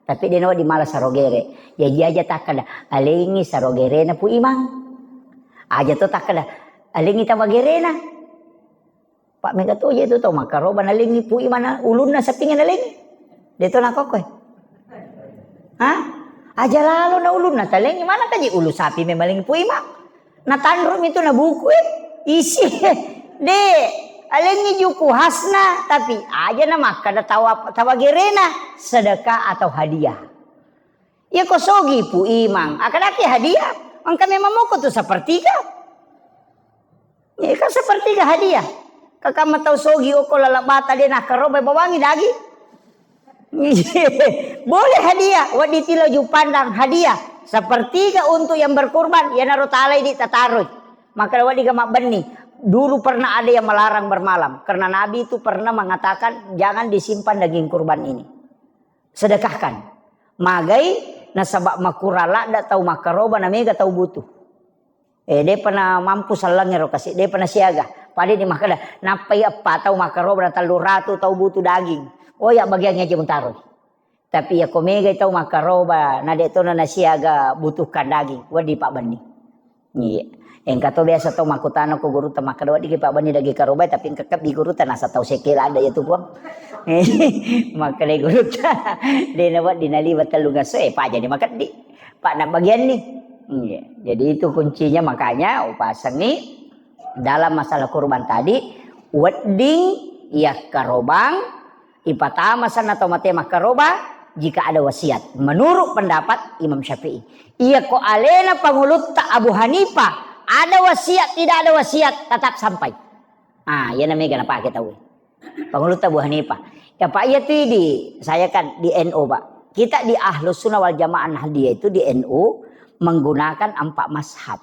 tapi dia nawat di malas sarogere. Ya dia aja takada alengi sarogere na pu imang. Aja tuh takada alengi tawagere na. Pak Mega tu je tu tau MAKKOROBA nalingi pui mana ulun na sapingan nalingi. Dia tu nak kokoy. Aja lalu na ulun na talingi mana kaji ulu sapi memalingi pui mak. Na tanrum itu na buku isi. De alingi juku hasna tapi aja na maka da tawa gerena sedekah atau hadiah. Ya kosogi pui mang akadaki hadiah. Ang kami mamoko tu sepertiga. Ya kan sepertiga hadiah. Kakak matau sogi oko lalabata dia nak karoba bawangi dagi. Boleh hadiah. Waditilo ju pandang hadiah. Sepertiga untuk yang berkurban. Ya naruh ta'ala ini tatarui. Maka wadi gamak beni. Dulu pernah ada yang melarang bermalam. Karena Nabi itu pernah mengatakan jangan disimpan daging kurban ini. Sedekahkan. Magai nasabak makurala dak tahu MAKKOROBA namanya gak tahu butuh. Dia pernah mampu salangnya rokasi. Dia pernah siaga. Pada di makada napai apa tahu MAKKOROBA telur ratu tahu butuh daging. Oh ya bagiannya aja taruh. Tapi ya komega tahu MAKKOROBA nade to na siaga butuhkan daging. Wadi Pak Bani. Iya. Yang kata biasa tahu makutana ko Gurutta makada wadi Pak Bani daging karoba tapi kekep di Gurutta nasa tahu sekila ada ya tuh puang. Maka le Gurutta dia nawat dinali batalu ngaso Pak jadi makan di Pak nak bagian nih. Iya. Jadi itu kuncinya makanya upasang nih dalam masalah kurban tadi wedding ya karobang ipatama sana atau mate MAKKOROBA jika ada wasiat menurut pendapat Imam Syafi'i iya ko alena pangulutta Abu Hanifah ada wasiat tidak ada wasiat tetap sampai ya namanya kenapa kita tahu pangulutta Abu Hanifah ya Pak ya tuh di saya kan di NU Pak kita di Ahlus Sunnah wal Jamaah Nahdiyah itu di NU menggunakan 4 mazhab.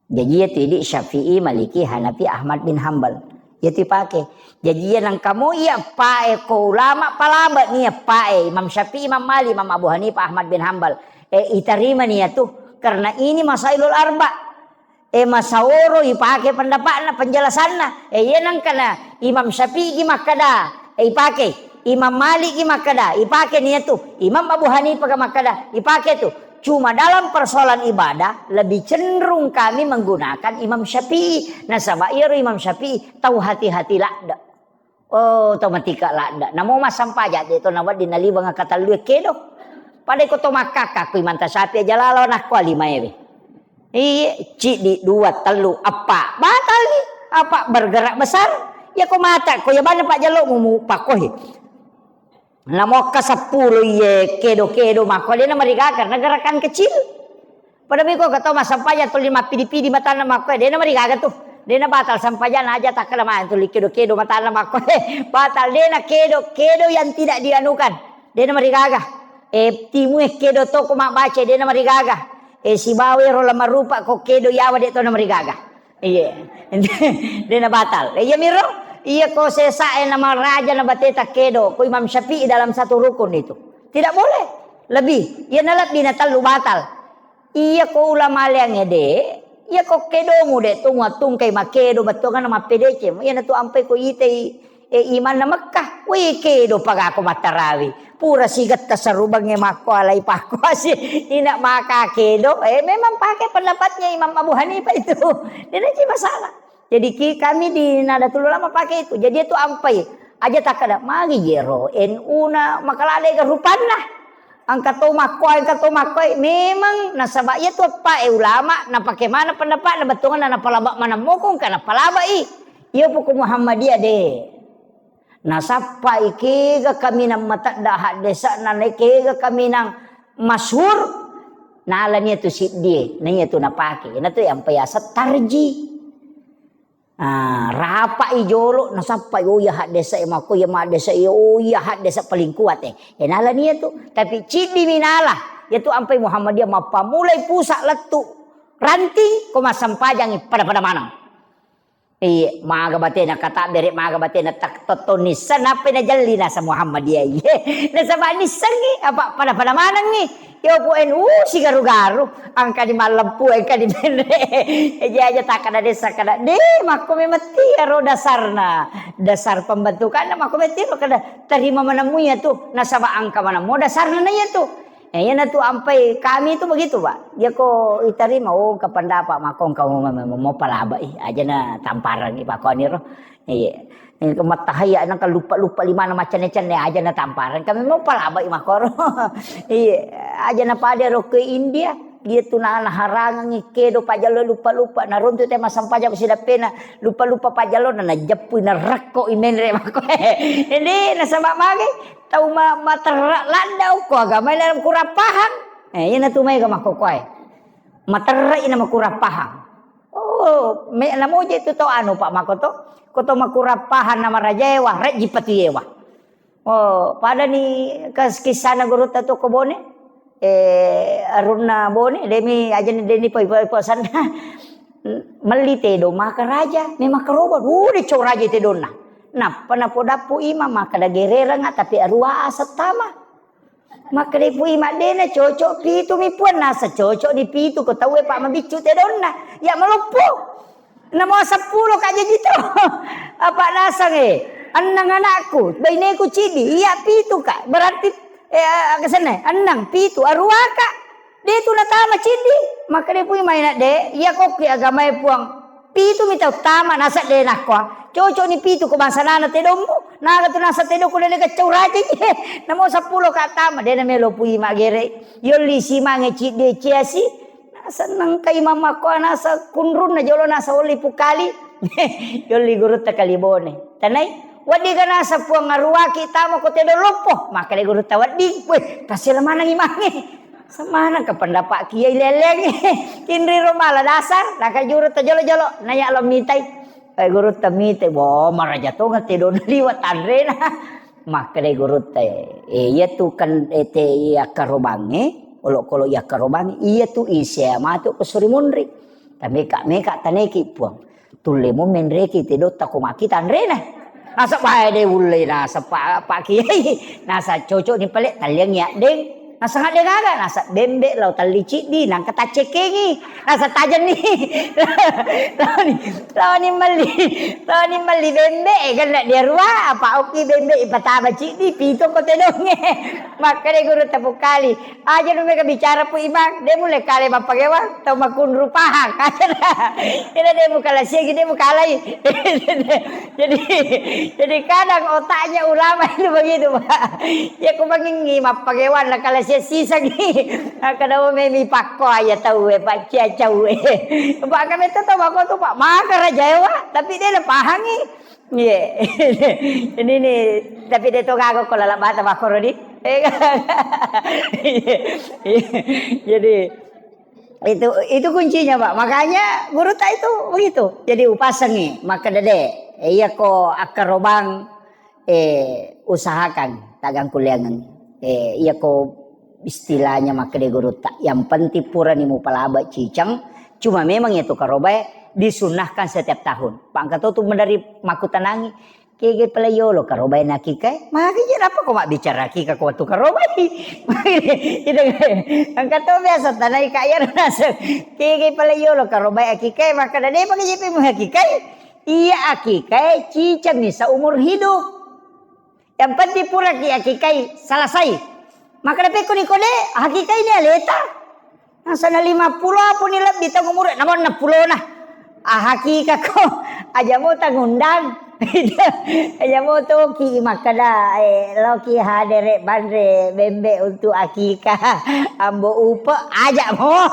Jadi ya tidak Syafi'i, Maliki, Hanafi, Ahmad bin Hambal. Ya dipakai. Jadi ya nang kamu ya pae ko ulama palabat nih ya pae Imam Syafi'i, Imam Malik, Imam Abu Hanifah, Ahmad bin Hambal. Itarima nih ya tuh karena ini masailul arba. Masaworo ipakai pendapatna penjelasanna. Ya nang kana Imam Syafi'i makada ipakai. Imam Malik makada ipakai nih ya tuh. Imam Abu Hanifah makada ipakai tuh. Cuma dalam persoalan ibadah lebih cenderung kami menggunakan Imam Syafi'i. Nah sabair Imam Syafi'i tahu hati-hati lakda. Oh otomatika lakda. Namo mas sampaja itu nawat dinali bang kata lu kedo. Pada ko to makaka ku imanta Syafi'i aja lawan aku lima ya. Iya ci di 2 3 apa batal nih apa bergerak besar ya ko mata ko ya bana Pak Jalo mu pakoh. Namoka 10 ye kedo mako dia na marigaga gerakan kecil. Pada miko kata mas sampaya tu 5 pidi mata na mako dia na marigaga tuh. Dia na batal sampayan aja tak kelemahan tu kedo mata na mako. Batal dia na kedo yang tidak dianukan. Dia na marigaga. Timu kedo to ko mak baca dia na marigaga. Si bawe rola marupa ko kedo yawa dia to na marigaga. Iya. Dia na batal. Iya miro. Iya ko S.Sos.I nama raja na bateta kedo ko Imam Syafi'i dalam satu rukun itu. Tidak boleh. Lebih. Iya na lebih na talu batal. Iya ko ulama yang ede. Iya ko kedo mu de tung kay makedo batongan na mapedece. Iya na tu ampe ko ite iman na Makkah. Wi kedo pag ako matarawi. Pura sigat tasarubang yang mako alay pako si ina maka kedo. Memang pakai pendapatnya Imam Abu Hanifah itu. Tidak ada masalah. Jadi kami di Nadatul Ulama pakai itu. Jadi itu ampai aja tak ada magi jero NU na makalale ke rupana. Angkat to makoi memang nasaba itu apa ulama na pakai mana pendapat na batungan na palaba mana mokong kana palaba Iya poko Muhammadiyah de. Nasapa ikega kami nang mata dahat desa na ikega kami nang masyhur na alanya tu siddi. Na itu na pakai. Na tu yang payasa tarji. Rapa ijolo nasapa ya hak desa emako ya mak desa ya hak desa paling kuat nala nia tu tapi cidi minala yaitu ampai Muhammadiyah mapa mulai pusak letu ranting ko masampajang pada mana maga batena kata berek maga batena tak totonisan apa na jalli na sa Muhammadiyah na sa banisangi apa pada mana ni yo po si garu-garu ang kadi malampu ang kadi bende aja tak ada desa kada de mako memati aro dasar pembentukan mako meti kada terima manamunya tuh nasaba angka mana mo dasarna na ya tuh ya na tuh ampai kami itu begitu Pak dia ko iterima kapan dapat mako kamu mau palaba aja na tamparan Pak ko ni ro iya kematahaya nang lupa lima na macam-macam aja na tamparan kami mau palaba makoro iya aja na pada ro ke India dia tu na harangan kedo pajalo lupa na ronto tema sampaja ko sila pena lupa pajalo na japui na rakko imenre mako ini na sama mage tau materrak landau ko agama dalam kurapahan yan na tumay ka mako ko materrak ina makurapahan me na mo je tu to ano Pak makoto koto makurapahan nama rajewa rek jipatiyewa pada ni kisana Gurutta to ko bone aruna bone demi aja deni posan melite do maka raja me MAKKOROBA de cho raja te donna na panapodapu ima maka da gerera nga tapi arua asatama maka de pu ima dena cocok pitu mi puan nasa cocok di pitu ko tawe Pak mabicu te donna ya melupo na mo 10 kaja gitu apa nasang anang anakku baineku cidi iya pitu kak berarti kesana anang pitu arua kak dia tu natama cidi maka dia punya mainat de iya kok ki agama puang pitu minta utama nasa de nakwa cocok ni pitu ko bangsa nana tedomu naga tu nasa tedo ko dele kacau raja na mo 10 kak tama de na melo pui magere yoli si mange cidi ciasi senang kay mama ko nasa kunrun na jolo nasa oli pukali yoli Gurutta kalibone tanay wadi ka nasa puang arua kita mo ko tedo lopo maka de Gurutta wadi kasih lemana imangi semana ka pendapat kiai leleng kinri romala dasar naka Gurutta jolo naya lo mitai Gurutta mitai bo maraja to tedo liwat andrena maka de Gurutta iya tu kan ete ya karobange Olo ya karobang iya tu isya matu kusuri munri tapi meka taneki puang tulle mo menreki te dotta ko makita andrena nasa bae de ulle nasa pak kiai nasa cocok ni pelek taliang ya deng nasa ngade gaga nasa bembe lau talici di nang kata cekengi nasa tajan ni lawani mali bembe kan dia rua apa oki bembe ipataba cidi pito ko tedonge maka de Gurutta pukali aja nu mereka bicara pu imang de mulai kale mapagewa tau makun rupahang ina de mukala segi de mukalai jadi kadang otaknya ulama itu begitu Pak ya ku mangingi mapagewan la kala sisa gi kada me mi pakko ya tahu Pak cia cau Pak kami tu tahu aku tu Pak maka rajawa tapi dia lepahangi Iya. Ini nih, tapi dia tuh kagak kalau lalap bata makoro di. Jadi itu kuncinya Pak. Makanya Gurutta itu begitu. Jadi upasangi maka dede. Iya ko akarobang usahakan tagang kuliangan. Iya ko istilahnya maka de Gurutta. Yang penting pura ni mu palaba cicang. Cuma memang itu karoba disunahkan setiap tahun. Pak Angkato tuh dari makutanangi. Kege pelayolo karoba na kikai. Makanya apa kok mak bicara kika ko tu karoba ni. Angkato biasa tanai kaya nasa. Kege pelayolo karoba akikai maka dade pakai JP mu hakikai. Iya akikai cicang ni seumur hidup. Yang penting pura ki akikai selesai. Maka dapat ko ni kode hakikai ni aleta. Sana 50 pun ni lebih tang umur namun 60 nah. Hakika ko aja mau tangundang. Aja mau tu ki makada loki hadere bandre bembe untuk akika ambo upa aja mau.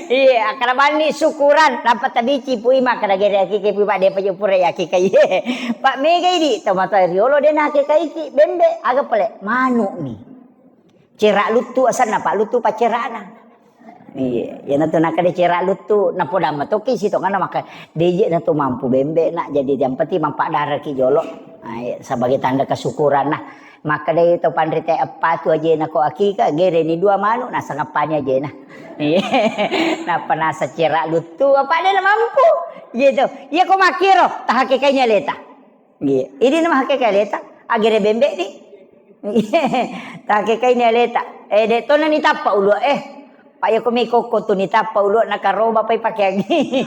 Iya karena bani syukuran dapat tabici pui makada gere akika pui pak dia pajupura akika ye. Pak mega ini tomato riolo den akika iki bembe aga pale manuk ni. Cerak lutu asana pak lutu pacerana. Iya, ya natu nak ada cerak lutu, napo dah matoki situ kan maka DJ natu mampu bembe nak jadi yang penting mampak darah ki jolok, sebagai tanda kesyukuran nah. Maka dia itu pandai teh apa tu aja nak ko akika, gere ni 2 manuk nah sangapannya aja nah. Nah penasa cerak lutu apa dia mampu, gitu. Ya ko makiro, tah hakikanya leta. Iya, ini nama hakikanya leta, agere bembe ni. Tah hakikanya leta. Dek to na ni tapa ulo Pak ya kami koko tu ni tapa uluk nak karoba pai pakai lagi.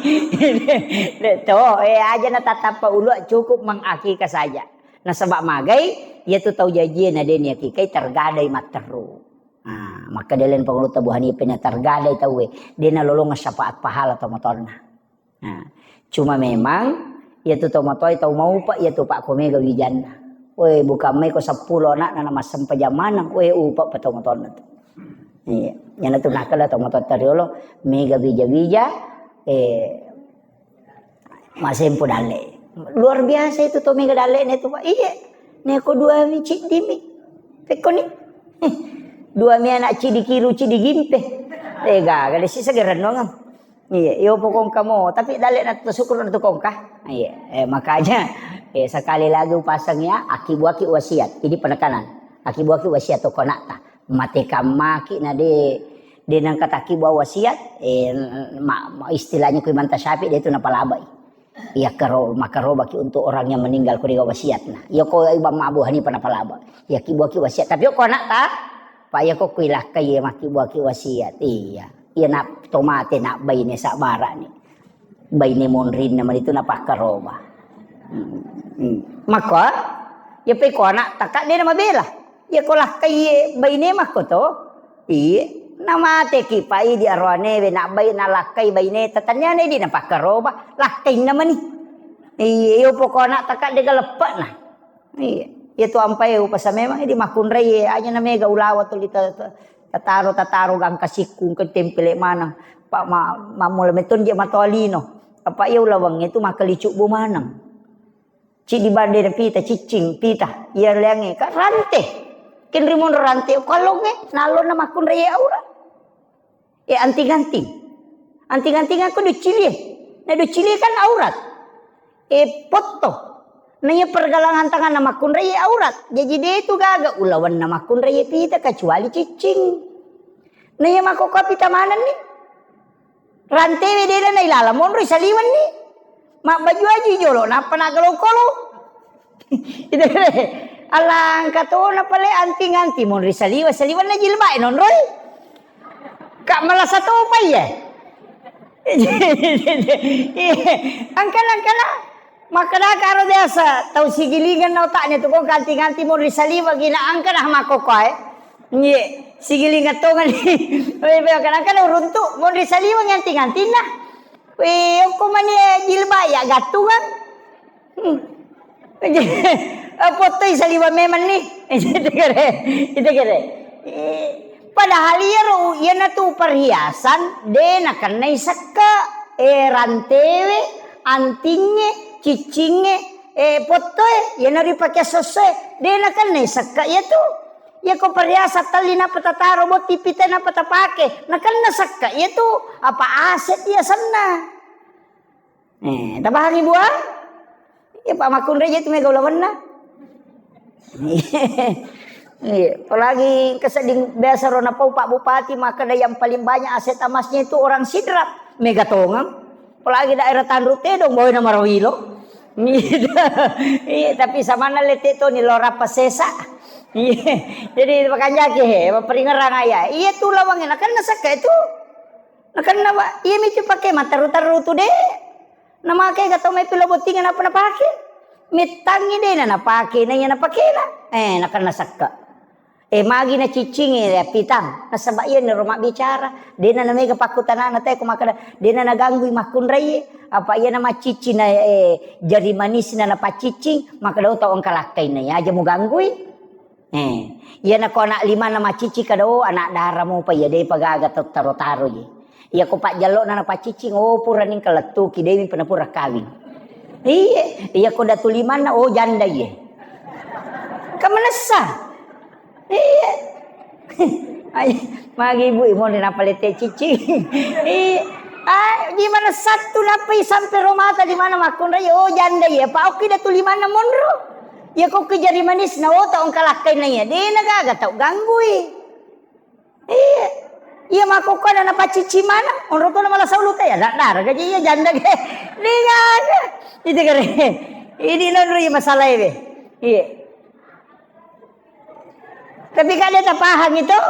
Tu aja nak tapa uluk cukup mengakika saja. Nah sebab magai ia tu tahu janji na dia ni akikai tergadai materu. Maka dia lain pengelut tabuhani penya tergadai tahu dia na lolong syafaat pahala atau motorna. Cuma memang ia tu tahu motor tahu mau pak ia tu pak komega wijan. Weh buka mai ko 10 nak nama sampai jamanan weh upak patau motorna tu. Iya, yang itu nakal atau motor tariolo mega bija masih dale. Luar biasa itu tuh mega dale nih tuh Pak. Iya, neko 2 micik dimi. Peko nih. 2 mi anak cidi kiru cidi gimpe. Gak ada sih segeran dong. Iya, yo pokong kamu, tapi dale nak syukur untuk kongkah. Iya, makanya sekali lagi pasangnya akibuaki wasiat. Ini penekanan. Akibuaki wasiat to konakta. Mati kamaki na de nang kataki bawa wasiat istilahnya kuiman tasyafi dia itu napalabai ya makaroba ki untuk orang yang meninggal kudiga wasiat nah ya ko Imam Abu Hanifah napalaba ya ki buaki wasiat tapi ko nak ta pa ya ko kuilah kay maki buaki wasiat iya nak tomate nak baine sabara ni baine monrin naman itu napakaroba maka ya pe ko nak takak dia nama bela ya kolah kay baine mah ko to nama teki pai di arwane nak bay na lakai baine tatanya ni di napakaroba lakai naman ni iyo pokona takak de galepak nah itu ampai upasa memang di makun reye aja na mega ulawa tu tataro gang kasikung ke tempele mana pak mamul metun je matolino apa iya ulawang itu makalicu bu manang ci di bande pita cicing pita iya leange ka rante kin rimon rante kalau nge nalo na makun reye aura anting-anting aku do cili na do cili kan aurat foto nanya pergalangan tangan na makun reye aurat jadi dia itu gaga ulawan na makun reye pita kecuali cicing nanya mako kapita manan ni rante we dia na ilala mon ri saliwan ni mak baju aja jolo napa na kolo itu alang katona pale anting-anting mon ri saliwan na jilma non roy kak malah satu apa ya angkana makana karo biasa tahu sigilingan na otaknya tu kong kanti-kanti mon ri saliwan gina angkana makokoy nye sigilingan to kan kan uruntu mon ri saliwan anting-anting nah ko mani jilma ya gatungan foto saliwan memang nih itu kere padahal ya na tu perhiasan de na kanai saka rantewe antingnya cicingnya foto ya nari pakai S.Sos.I dia kan nih sakka ya tuh ya ko perhiasa tali na patataro bot tipite na patapake nakan na sakka ya tuh apa aset ya sana tabahangi buah ya Pak Makun reja itu mega ulawan na apalagi keseding biasa rona Pak Bupati maka yang paling banyak aset emasnya itu orang sidrap mega tongang apalagi daerah Tanrute dong bawa nama Rawilo tapi sama na lete to ni lora pasesa jadi makanya ke peringaran ayah iya tuh lawangin akan nasaka itu akan nama iya mitu pakai mataru-taru tu deh nama kayak gatau mai pilo botingan apa na pakai mitangi deh na pakai na pakai na nakan nasaka magi na cicing ya pitang nasaba iya ni rumah bicara dia na mega pakutan na teh kumakada dia na naganggu makun rai apa iya nama cicing na jari manis na pacicing maka daw taong kalakai na ya aja mo ganggui iya na ko anak 5 nama cici kado anak darah mo pa iya deh pagaga taro-taro ye iya ko pak jalo na pacicing puraning kaletu ki dewi pernah pura kawin iya ko datu 5 na janda ye kamanasa iya magi ibu mau dinapalete cici gimana satu napai sampai romata di mana makun raya janda ya pak oki datu 5 na monro ya kok kejari manis na taong kalakai na ya dia nagaga tau ganggui iya makok ka na pacici mana onro to na malah saulut ya dar gaji iya janda ke dia ada itu kare ini non ya masalah ini iya tapi kalau dia tak paham itu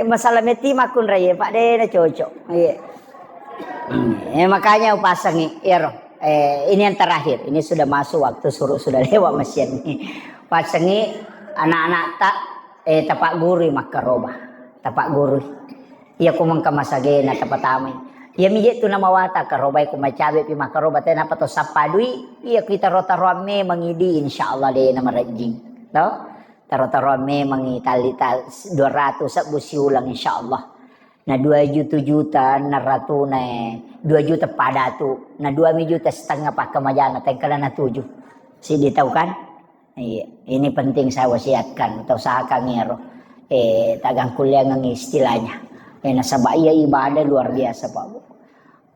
masalah meti makun raya pak dia na cocok makanya upasangi ini yang terakhir ini sudah masuk waktu suruh sudah lewat mesin ini pasangi anak-anak tak tapak guru MAKKOROBA tapak guru iya kumang kamasagena tapat amay iya mijit tu nama wata karoba ku macabe pi MAKKOROBA teh napa to sapadui iya kita rota-rame mangidi insyaallah deh nama rajing to tarota-rame mangitali 200 busi ulang insyaallah na 2 juta na ratuna 2 juta pada tu na 2 juta setengah pak kemajana teh kana na 7 si ditahu kan iya ini penting saya wasiatkan atau usahakan ngero tagang kuliah ngang istilahnya nasaba iya ibadah luar biasa Pak Bu.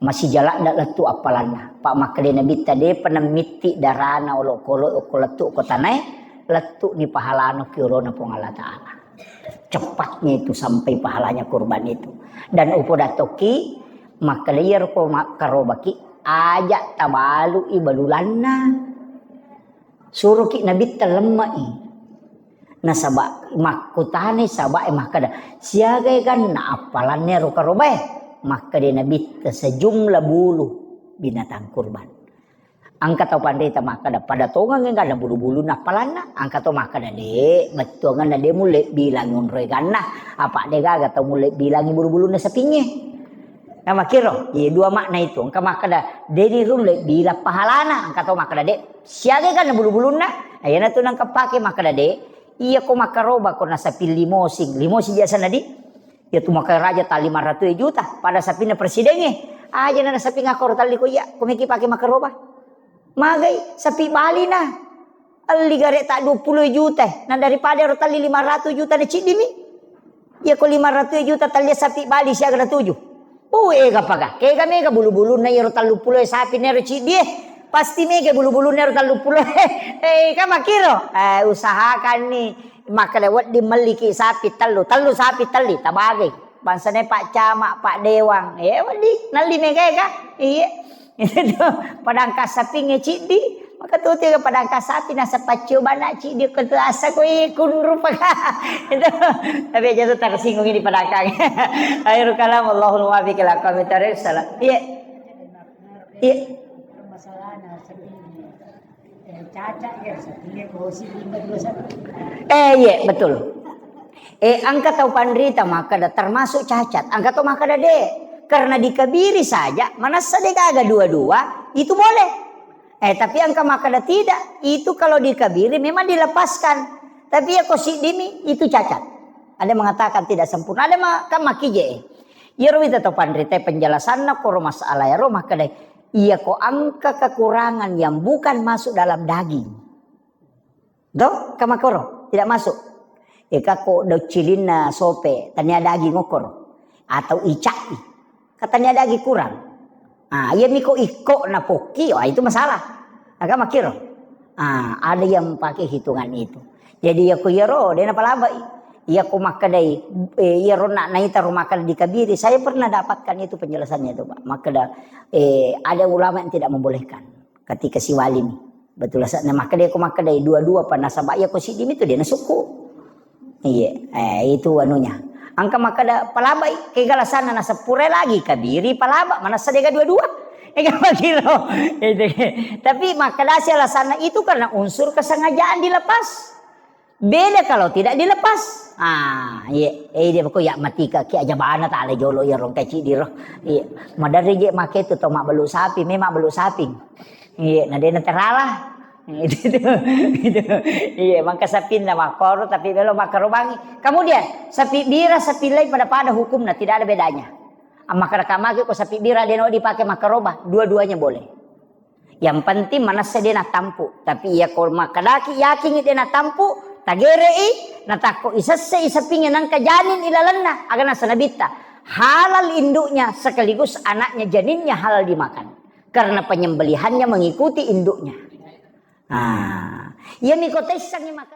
Masih jalan dak letu apalanna. Pak makadena bitta de penamiti darana olok-olok letu kotanai letu ni pahalana kirona pung Allah Ta'ala. Cepatnya itu sampai pahalanya kurban itu. Dan upoda toki makalier ko MAKKOROBA ki ajak tabalu ibalulanna. Suruh ki nabi telemai. Nasaba makutane saba makada siaga kan na apalannya rokaroba maka dia nabi sejumlah bulu binatang kurban angkat atau pandai makada pada tongang enggak ada bulu-bulu napalana angkat atau makada de betul kan dia mulai bilang ngonroy ganna apa dia gak atau mulai bilangi bulu-bulu na sapinye nama kiro iya 2 makna itu angka makada de mulai bila pahalana angkat atau makada de siaga kan bulu-bulu na ayana tu nang kepake makada de iya ko MAKKOROBA ko nasa limosing biasa nadi ya tu makai raja ta 500 juta pada sapina presidennya aja na sapi ngakor tali ko ya kumiki pakai MAKKOROBA magai sapi Bali na ali gare tak 20 juta nah daripada rotali 500 juta na cidimi ya ko 500 juta tali sapi Bali siaga na 7 ega paga kega mega bulu-bulu na ya rotal 20 sapi na cidie pasti mega bulu-bulu ner talu pulo kan makiro usahakan nih maka lewat dimeliki sapi talu sapi tali tabage bangsane Pak Camak Pak Dewang wadi nali mega ka iya itu padangka sapi ngecidi maka tuh tiga padangka sapi nasa pacu bana cidi ke asa ko kunru paga itu tapi aja tuh tersinggung di padangka akhirul kalam Allahul muwaffiq ila aqwamit thariq salam iya cacat ya sapinya kosi 521 iya betul angkat atau pandrita maka termasuk cacat angkat atau maka de karena dikabiri saja mana sadega agak dua-dua itu boleh tapi angka maka tidak itu kalau dikabiri memang dilepaskan tapi ya kosi dimi itu cacat ada mengatakan tidak sempurna ada kan makije ya rawit atau pandrita penjelasanna koro masalah ya maka ia ko angka kekurangan yang bukan masuk dalam daging. Do kamakoro tidak masuk. Eka ko do cilina sope tanya daging ngokor atau icai katanya daging kurang. Ia miko iko na poki, itu masalah. Agak makiro. Ada yang pakai hitungan itu. Jadi aku yaro dia apa laba. Ia ko makadai yaro nak naita rumah di kabiri. Saya pernah dapatkan itu penjelasannya itu Pak. Makada ada ulama yang tidak membolehkan ketika si wali ini. Betul lah makadai ko makadai dua-dua panasabah ia ko sidim itu dia nasuku. Iya, itu anunya. Angka makada palabai kegalasana na sepure lagi kabiri palaba mana sadega dua-dua. Makiro. Tapi makada alasana itu karena unsur kesengajaan dilepas. Beda kalau tidak dilepas. Iya, dia bako ya matika ki aja bana ta ale jolo ya rong kaci di roh. Iya, madari je make itu tomak belu sapi, memang belu sapi. Iya, nah dia teralah. Itu. Iya, maka sapi na makoro tapi belo makarobangi. Kemudian sapi bira sapi lain pada hukumnya tidak ada bedanya. Maka kamake ko sapi bira dia no dipakai makaroba, dua-duanya boleh. Yang penting mana sedena tampu, tapi ia ko makadaki yakin dia na tampu, tagerei natako isase isapingnya nangka janin ilalanna agana sanabita. Halal induknya sekaligus anaknya janinnya halal dimakan. Karena penyembelihannya mengikuti induknya. Ia mikotes sang makan.